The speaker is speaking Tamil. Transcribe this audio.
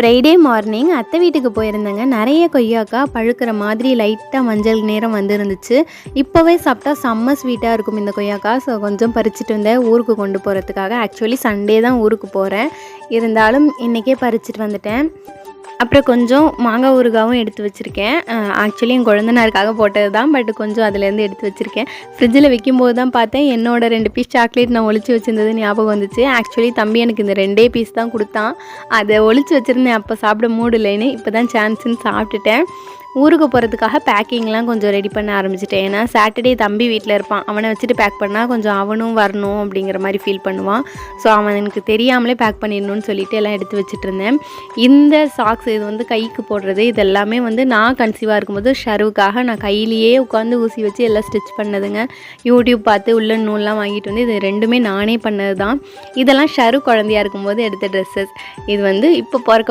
ஃப்ரைடே மார்னிங் அத்தை வீட்டுக்கு போயிருந்தேங்க. நிறைய கொய்யாக்கா பழுக்கிற மாதிரி லைட்டாக மஞ்சள் நேரம் வந்துருந்துச்சு. இப்போவே சாப்பிட்டா செம்ம ஸ்வீட்டாக இருக்கும் இந்த கொய்யாக்கா. ஸோ கொஞ்சம் பறிச்சுட்டு வந்தேன் ஊருக்கு கொண்டு போகிறதுக்காக. ஆக்சுவலி சண்டே தான் ஊருக்கு போகிறேன், இருந்தாலும் இன்றைக்கே பறிச்சுட்டு வந்துட்டேன். அப்புறம் கொஞ்சம் மாங்காய் ஊறுகாவும் எடுத்து வச்சுருக்கேன். ஆக்சுவலி என் குழந்தனாருக்காக போட்டது தான், பட் கொஞ்சம் அதுலேருந்து எடுத்து வச்சுருக்கேன். ஃப்ரிட்ஜில் வைக்கும்போது தான் பார்த்தேன் என்னோட 2 பீஸ் சாக்லேட் நான் ஒளிச்சு வச்சுருந்தது ஞாபகம் வந்துச்சு. ஆக்சுவலி தம்பி எனக்கு இந்த 2 பீஸ் தான் கொடுத்தான். அதை ஒளிச்சு வச்சுருந்தேன், அப்போ சாப்பிட மூடு இல்லைன்னு. இப்போ தான் சான்ஸுன்னு சாப்பிட்டுட்டேன். ஊருக்கு போகிறதுக்காக பேக்கிங்லாம் கொஞ்சம் ரெடி பண்ண ஆரம்பிச்சிட்டேன். ஏன்னா சாட்டர்டே தம்பி வீட்டில் இருப்பான். அவனை வச்சுட்டு பேக் பண்ணால் கொஞ்சம் அவனும் வரணும் அப்படிங்கிற மாதிரி ஃபீல் பண்ணுவான். ஸோ அவனுக்கு தெரியாமலே பேக் பண்ணிடணும்னு சொல்லிட்டு எல்லாம் எடுத்து வச்சுட்டு இருந்தேன். இந்த சாக்ஸ் இது வந்து கைக்கு போடுறது, இது எல்லாமே வந்து நான் கன்சீவாக இருக்கும்போது ஷருவுக்காக நான் கையிலேயே உட்காந்து ஊசி வச்சு எல்லாம் ஸ்டிச் பண்ணதுங்க. யூடியூப் பார்த்து உள்ள நூல்லாம் வாங்கிட்டு வந்து இது 2மே நானே பண்ணது தான். இதெல்லாம் ஷரு குழந்தையாக இருக்கும்போது எடுத்த ட்ரெஸ்ஸஸ். இது வந்து இப்போ பிறக்க